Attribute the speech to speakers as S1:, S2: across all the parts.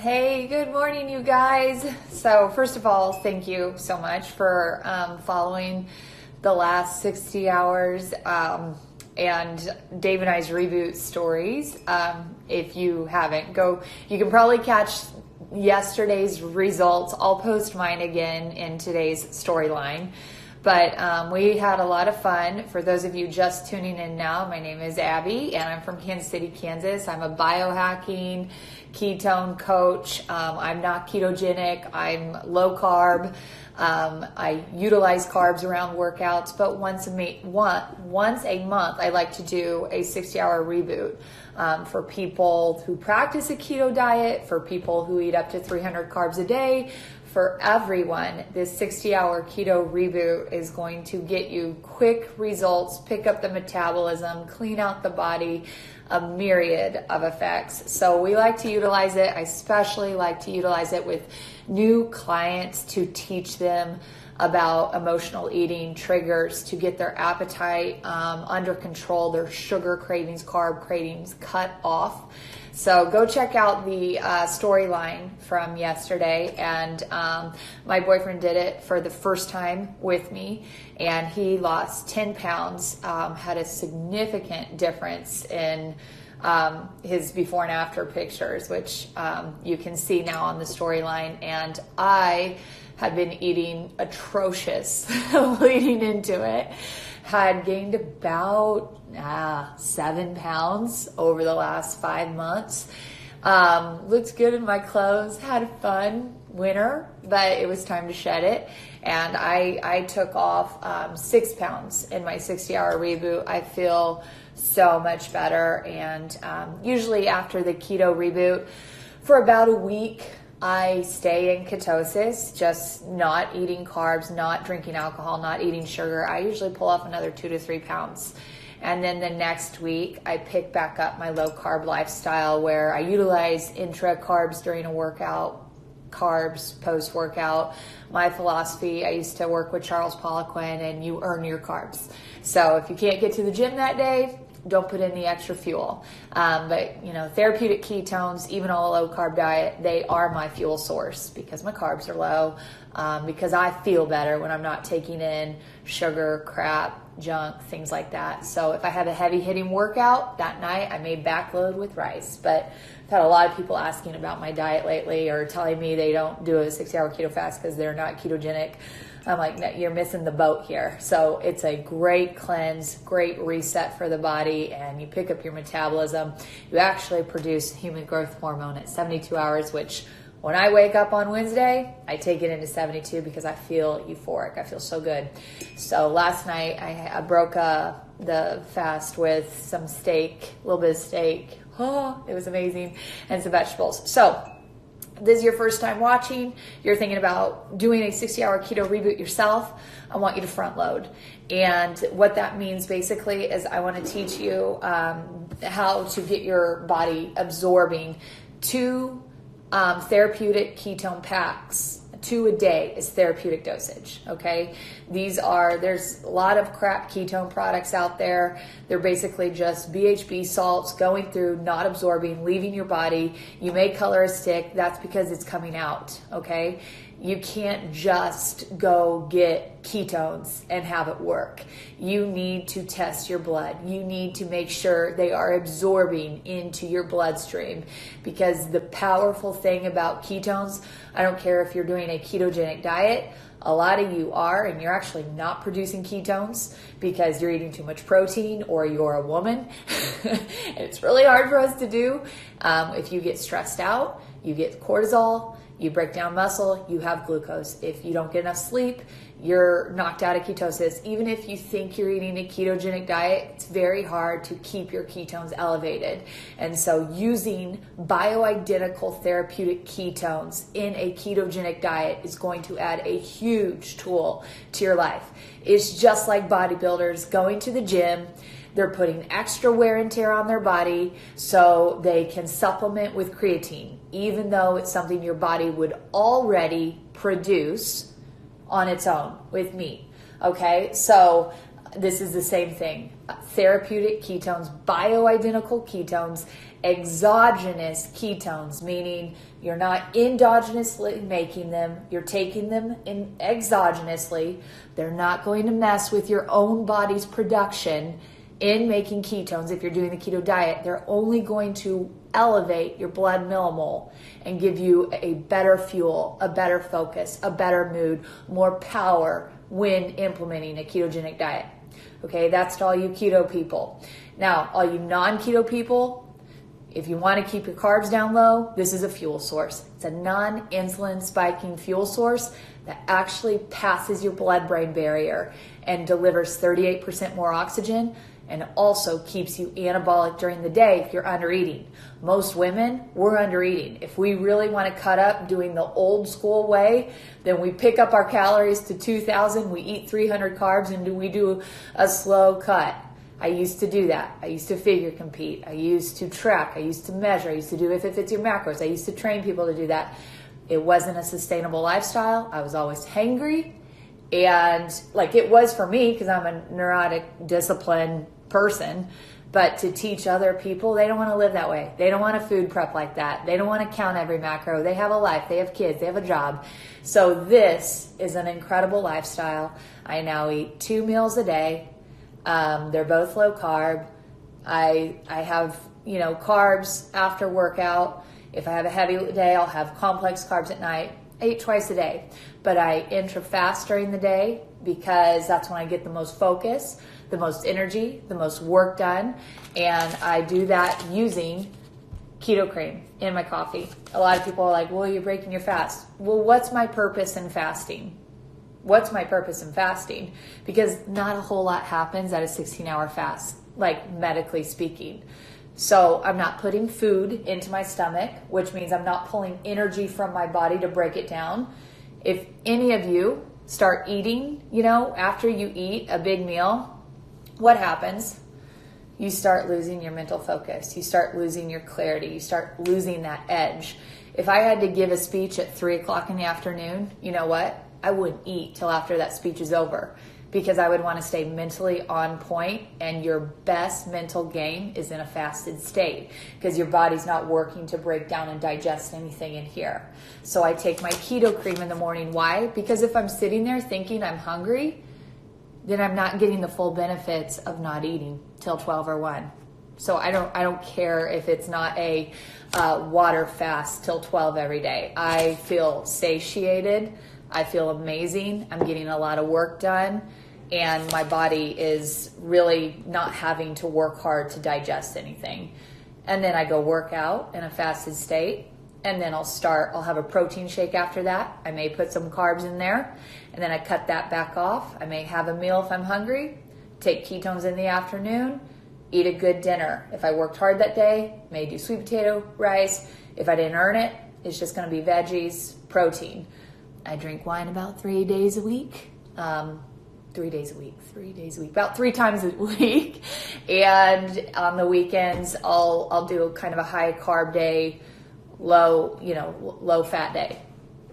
S1: Hey, good morning, you guys. So first of all, thank you so much for following the last 60 hours and Dave and I's reboot stories. If you haven't, you can probably catch yesterday's results. I'll post mine again in today's storyline. But we had a lot of fun. For those of you just tuning in now, my name is Abby and I'm from Kansas City, Kansas. I'm a biohacking ketone coach. I'm not ketogenic. I'm low carb. I utilize carbs around workouts, but once a month, I like to do a 60-hour reboot for people who practice a keto diet, for people who eat up to 300 carbs a day. For everyone, this 60-hour keto reboot is going to get you quick results, pick up the metabolism, clean out the body, a myriad of effects. So we like to utilize it. I especially like to utilize it with new clients to teach them about emotional eating triggers, to get their appetite under control, their sugar cravings, carb cravings cut off. So go check out the storyline from yesterday, and my boyfriend did it for the first time with me, and he lost 10 pounds, had a significant difference in his before and after pictures, which you can see now on the storyline. And I had been eating atrocious leading into it, had gained about 7 pounds over the last 5 months. Looked good in my clothes, had a fun winter, but it was time to shed it. And I took off 6 pounds in my 60-hour reboot. I feel so much better. And usually after the keto reboot, for about a week, I stay in ketosis, just not eating carbs, not drinking alcohol, not eating sugar. I usually pull off another 2 to 3 pounds. And then the next week, I pick back up my low carb lifestyle where I utilize intra carbs during a workout, carbs post workout. My philosophy, I used to work with Charles Poliquin, and you earn your carbs. So if you can't get to the gym that day, don't put in the extra fuel. But therapeutic ketones, even on a low carb diet, they are my fuel source because my carbs are low, because I feel better when I'm not taking in sugar, crap, junk, things like that. So if I have a heavy hitting workout that night, I may backload with rice. But I've had a lot of people asking about my diet lately, or telling me they don't do a 60-hour keto fast because they're not ketogenic. I'm like, no, you're missing the boat here. So it's a great cleanse, great reset for the body, and you pick up your metabolism. You actually produce human growth hormone at 72 hours, which when I wake up on Wednesday, I take it into 72 because I feel euphoric. I feel so good. So last night I broke the fast with some steak, a little bit of steak. Oh, it was amazing. And some vegetables. So this is your first time watching, you're thinking about doing a 60-hour keto reboot yourself, I want you to front load. And what that means basically is I want to teach you how to get your body absorbing 2 therapeutic ketone packs. 2 a day is therapeutic dosage, okay? There's a lot of crap ketone products out there. They're basically just BHB salts going through, not absorbing, leaving your body. You may color a stick, that's because it's coming out, okay? You can't just go get ketones and have it work. You need to test your blood. You need to make sure they are absorbing into your bloodstream, because the powerful thing about ketones, I don't care if you're doing a ketogenic diet, a lot of you are, and you're actually not producing ketones because you're eating too much protein or you're a woman. And it's really hard for us to do. If you get stressed out, you get cortisol, you break down muscle, you have glucose. If you don't get enough sleep, you're knocked out of ketosis. Even if you think you're eating a ketogenic diet, it's very hard to keep your ketones elevated. And so using bioidentical therapeutic ketones in a ketogenic diet is going to add a huge tool to your life. It's just like bodybuilders going to the gym. They're putting extra wear and tear on their body so they can supplement with creatine, even though it's something your body would already produce on its own with meat. Okay, so This is the same thing. Therapeutic ketones, bioidentical ketones, exogenous ketones, meaning you're not endogenously making them, you're taking them in exogenously. They're not going to mess with your own body's production in making ketones. If you're doing the keto diet, they're only going to elevate your blood millimole and give you a better fuel, a better focus, a better mood, more power when implementing a ketogenic diet. Okay, that's to all you keto people. Now, all you non-keto people, if you want to keep your carbs down low, this is a fuel source. It's a non-insulin spiking fuel source that actually passes your blood-brain barrier and delivers 38% more oxygen, and also keeps you anabolic during the day if you're undereating. Most women, we're undereating. If we really want to cut up doing the old school way, then we pick up our calories to 2,000, we eat 300 carbs, and we do a slow cut. I used to do that. I used to figure compete. I used to track. I used to measure. I used to do if it fits your macros. I used to train people to do that. It wasn't a sustainable lifestyle. I was always hangry. And like it was for me, because I'm a neurotic discipline person, but to teach other people, they don't want to live that way. They don't want to food prep like that. They don't want to count every macro. They have a life, they have kids, they have a job. So this is an incredible lifestyle. I now eat 2 meals a day. They're both low carb. I have, carbs after workout. If I have a heavy day, I'll have complex carbs at night. I eat twice a day, but I intra-fast during the day because that's when I get the most focus, the most energy, the most work done. And I do that using keto cream in my coffee. A lot of people are like, well, you're breaking your fast. Well, what's my purpose in fasting? What's my purpose in fasting? Because not a whole lot happens at a 16-hour fast, like medically speaking. So I'm not putting food into my stomach, which means I'm not pulling energy from my body to break it down. If any of you start eating, after you eat a big meal, what happens? You start losing your mental focus. You start losing your clarity. You start losing that edge. If I had to give a speech at 3 o'clock in the afternoon, you know what? I wouldn't eat till after that speech is over, because I would want to stay mentally on point, and your best mental game is in a fasted state because your body's not working to break down and digest anything in here. So I take my keto cream in the morning. Why? Because if I'm sitting there thinking I'm hungry, then I'm not getting the full benefits of not eating till 12 or 1. So I don't care if it's not a water fast till 12 every day. I feel satiated. I feel amazing. I'm getting a lot of work done, and my body is really not having to work hard to digest anything. And then I go work out in a fasted state, and then I'll have a protein shake after that. I may put some carbs in there, and then I cut that back off. I may have a meal if I'm hungry, take ketones in the afternoon, eat a good dinner. If I worked hard that day, may do sweet potato, rice. If I didn't earn it, it's just going to be veggies, protein. I drink wine about 3 days a week. 3 days a week, about 3 times a week. And on the weekends, I'll do kind of a high carb day, low fat day.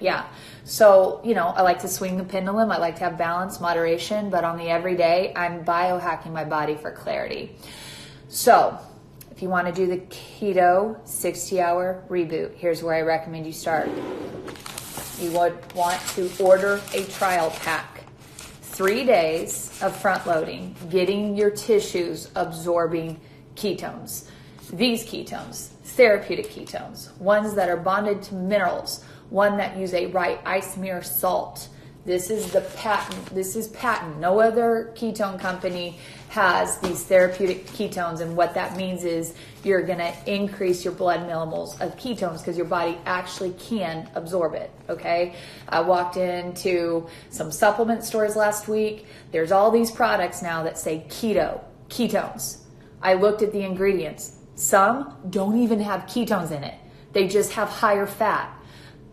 S1: Yeah. So, I like to swing the pendulum. I like to have balance, moderation, but on the everyday, I'm biohacking my body for clarity. So if you want to do the keto 60-hour reboot, here's where I recommend you start. You would want to order a trial pack. 3 days of front loading, getting your tissues absorbing ketones. These ketones, therapeutic ketones, ones that are bonded to minerals, one that use a right isomer salt. This is patent. No other ketone company has these therapeutic ketones, and what that means is you're going to increase your blood millimoles of ketones because your body actually can absorb it, okay? I walked into some supplement stores last week. There's all these products now that say ketones. I looked at the ingredients. Some don't even have ketones in it. They just have higher fat.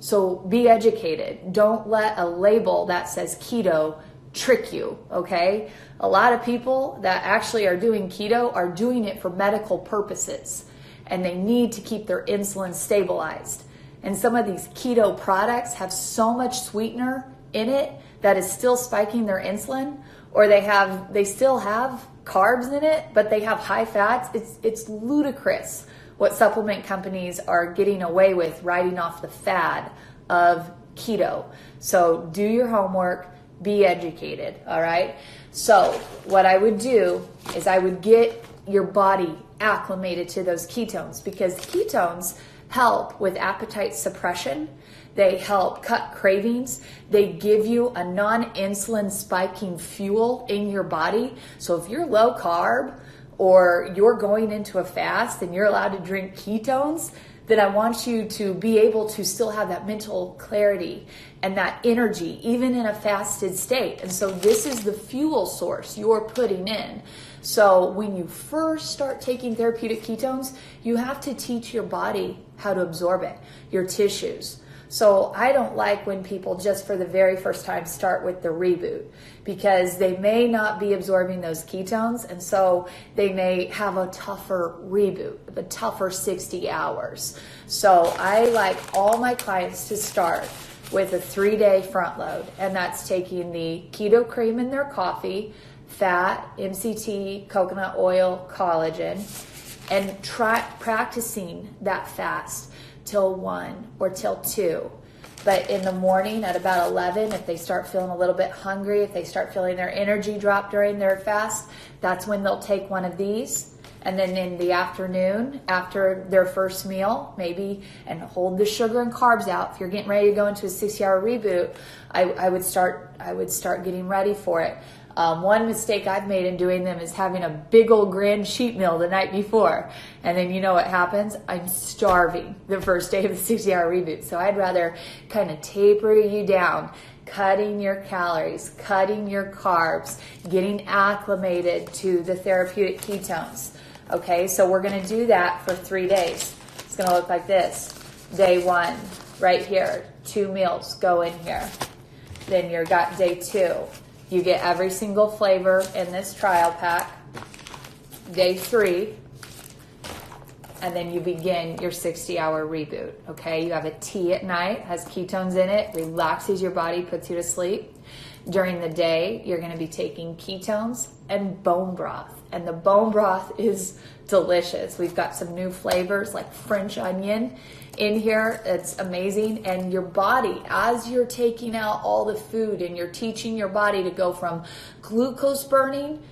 S1: So be educated. Don't let a label that says keto trick you, okay? A lot of people that actually are doing keto are doing it for medical purposes, and they need to keep their insulin stabilized. And some of these keto products have so much sweetener in it that is still spiking their insulin, or they still have carbs in it, but they have high fats. It's ludicrous what supplement companies are getting away with, riding off the fad of keto. So do your homework, be educated, all right? So what I would do is I would get your body acclimated to those ketones, because ketones help with appetite suppression. They help cut cravings. They give you a non-insulin spiking fuel in your body. So if you're low carb or you're going into a fast and you're allowed to drink ketones, then I want you to be able to still have that mental clarity and that energy, even in a fasted state. And so this is the fuel source you're putting in. So when you first start taking therapeutic ketones, you have to teach your body how to absorb it, your tissues. So I don't like when people just for the very first time start with the reboot, because they may not be absorbing those ketones, and so they may have a tougher reboot, a tougher 60 hours. So I like all my clients to start with a 3-day front load, and that's taking the keto cream in their coffee, fat, MCT, coconut oil, collagen, and try practicing that fast till 1 or till 2. But in the morning at about 11, if they start feeling a little bit hungry, if they start feeling their energy drop during their fast, that's when they'll take one of these. And then in the afternoon, after their first meal, maybe, and hold the sugar and carbs out. If you're getting ready to go into a 60-hour reboot, I would start getting ready for it. One mistake I've made in doing them is having a big old grand sheet meal the night before. And then you know what happens? I'm starving the first day of the 60-hour reboot. So I'd rather kind of taper you down, cutting your calories, cutting your carbs, getting acclimated to the therapeutic ketones. Okay, so we're going to do that for 3 days. It's going to look like this. Day 1, right here, 2 meals go in here. Then you've got day 2. You get every single flavor in this trial pack. Day 3, and then you begin your 60-hour reboot. Okay, you have a tea at night, has ketones in it, relaxes your body, puts you to sleep. During the day, you're going to be taking ketones and bone broth. And the bone broth is delicious. We've got some new flavors like French onion in here. It's amazing. And your body, as you're taking out all the food and you're teaching your body to go from glucose burning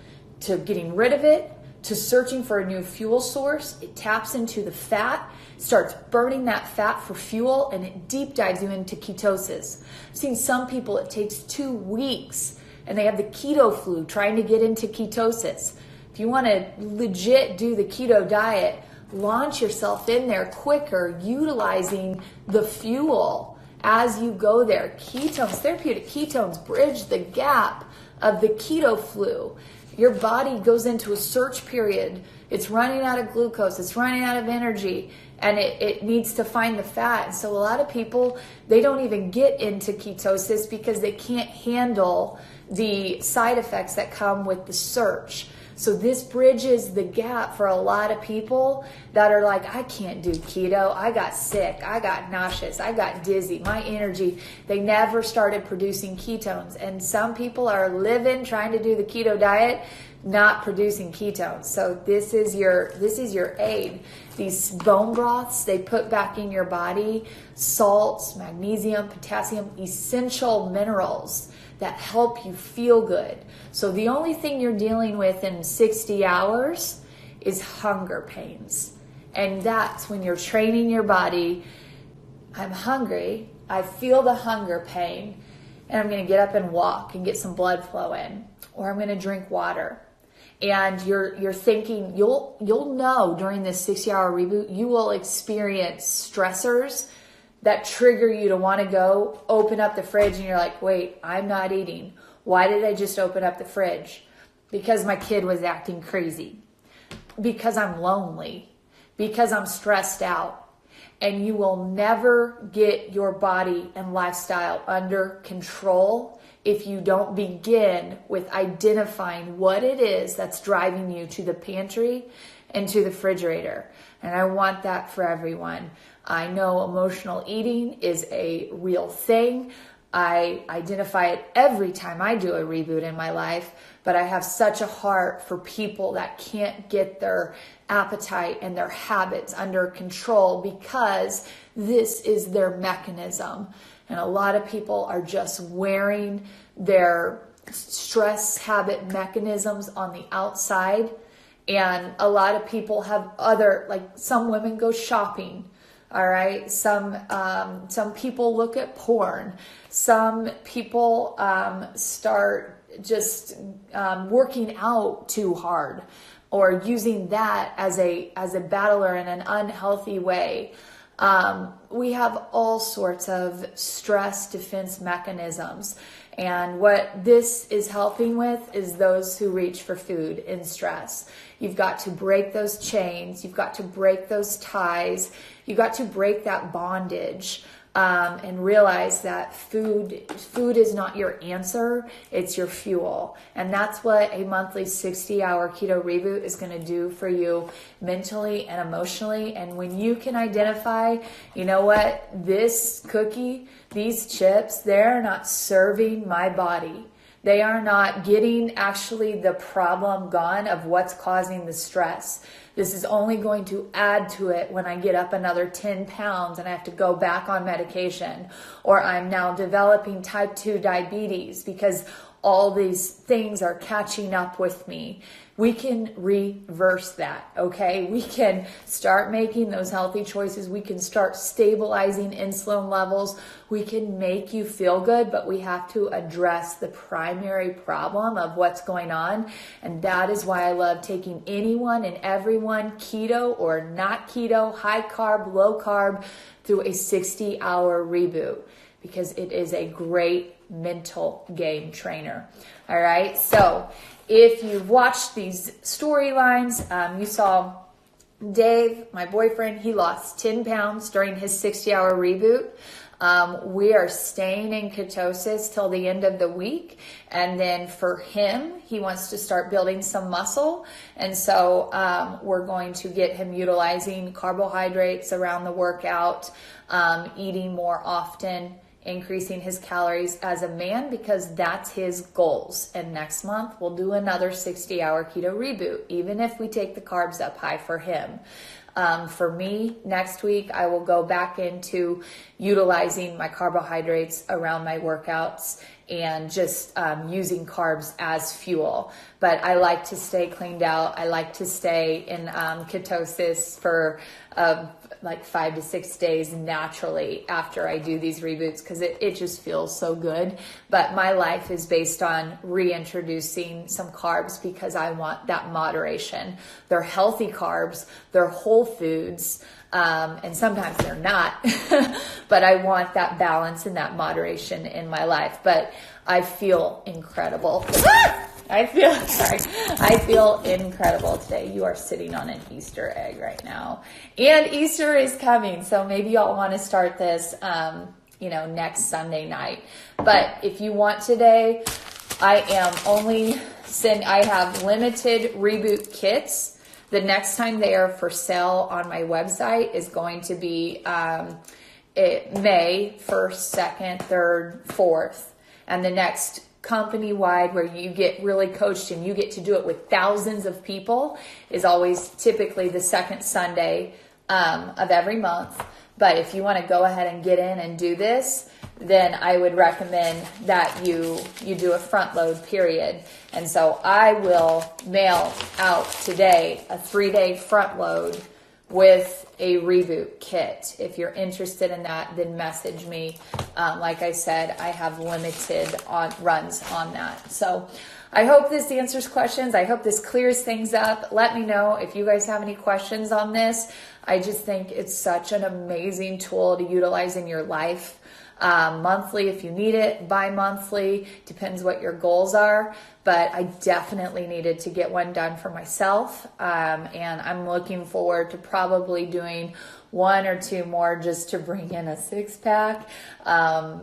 S1: to getting rid of it to searching for a new fuel source, it taps into the fat, starts burning that fat for fuel, and it deep dives you into ketosis. I've seen some people, it takes 2 weeks and they have the keto flu trying to get into ketosis. If you want to legit do the keto diet, launch yourself in there quicker, utilizing the fuel as you go there. Ketones, therapeutic ketones bridge the gap of the keto flu. Your body goes into a search period. It's running out of glucose. It's running out of energy, and it needs to find the fat. And so a lot of people, they don't even get into ketosis because they can't handle the side effects that come with the search. So this bridges the gap for a lot of people that are like, I can't do keto. I got sick. I got nauseous. I got dizzy. My energy, they never started producing ketones. And some people are living, trying to do the keto diet, not producing ketones. So this is your aid. These bone broths, they put back in your body salts, magnesium, potassium, essential minerals that help you feel good. So the only thing you're dealing with in 60 hours is hunger pains. And that's when you're training your body. I'm hungry. I feel the hunger pain. And I'm going to get up and walk and get some blood flow in. Or I'm going to drink water. And you're thinking, you'll know during this 60-hour reboot, you will experience stressors that trigger you to want to go open up the fridge, and you're like, wait, I'm not eating. Why did I just open up the fridge? Because my kid was acting crazy. Because I'm lonely. Because I'm stressed out. And you will never get your body and lifestyle under control if you don't begin with identifying what it is that's driving you to the pantry and to the refrigerator. And I want that for everyone. I know emotional eating is a real thing. I identify it every time I do a reboot in my life, but I have such a heart for people that can't get their appetite and their habits under control because this is their mechanism. And a lot of people are just wearing their stress habit mechanisms on the outside. And a lot of people have other, like some women go shopping. All right. Some people look at porn. Some people start just working out too hard, or using that as a battler in an unhealthy way. We have all sorts of stress defense mechanisms. And what this is helping with is those who reach for food in stress. You've got to break those chains. You've got to break those ties. You've got to break that bondage. And realize that food is not your answer, it's your fuel. And that's what a monthly 60-hour keto reboot is going to do for you mentally and emotionally. And when you can identify, you know what, this cookie, these chips, they're not serving my body. They are not getting actually the problem gone of what's causing the stress. This is only going to add to it when I get up another 10 pounds and I have to go back on medication, or I'm now developing type 2 diabetes because all these things are catching up with me. We can reverse that, okay? We can start making those healthy choices. We can start stabilizing insulin levels. We can make you feel good, but we have to address the primary problem of what's going on. And that is why I love taking anyone and everyone, keto or not keto, high carb, low carb, through a 60-hour reboot, because it is a great mental game trainer. All right. So if you've watched these storylines, you saw Dave, my boyfriend, he lost 10 pounds during his 60-hour reboot. We are staying in ketosis till the end of the week. And then for him, he wants to start building some muscle. And so we're going to get him utilizing carbohydrates around the workout, eating more often, increasing his calories as a man, because that's his goals. And next month we'll do another 60-hour keto reboot, even if we take the carbs up high for him. For me, next week I will go back into utilizing my carbohydrates around my workouts and just using carbs as fuel. But I like to stay cleaned out. I like to stay in ketosis for like 5 to 6 days naturally after I do these reboots, because it just feels so good. But my life is based on reintroducing some carbs because I want that moderation. They're healthy carbs, they're whole foods, and sometimes they're not, but I want that balance and that moderation in my life. But I feel incredible. I feel incredible today. You are sitting on an Easter egg right now. And Easter is coming, so maybe y'all want to start this, next Sunday night. But if you want today, I have limited reboot kits. The next time they are for sale on my website is going to be May 1st, 2nd, 3rd, 4th. And the next company-wide, where you get really coached and you get to do it with thousands of people, is always typically the second Sunday of every month. But if you want to go ahead and get in and do this, then I would recommend that you do a front load period. And so I will mail out today a 3-day front load with a reboot kit. If you're interested in that, then message me. Like I said, I have limited runs on that. So I hope this answers questions. I hope this clears things up. Let me know if you guys have any questions on this. I just think it's such an amazing tool to utilize in your life. Monthly if you need it, bi-monthly, depends what your goals are. but I definitely needed to get one done for myself. And I'm looking forward to probably doing 1 or 2 more just to bring in a 6-pack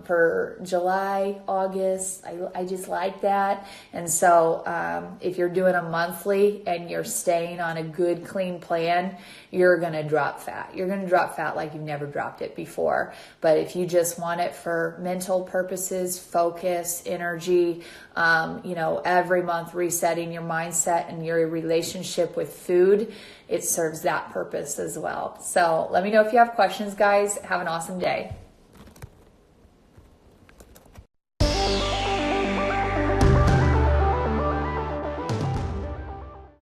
S1: for July, August. I just like that. And so if you're doing a monthly and you're staying on a good, clean plan, you're going to drop fat. You're going to drop fat like you've never dropped it before. But if you just want it for mental purposes, focus, energy, every month resetting your mindset and your relationship with food, it serves that purpose as well. So let me know if you have questions, guys. Have an awesome day.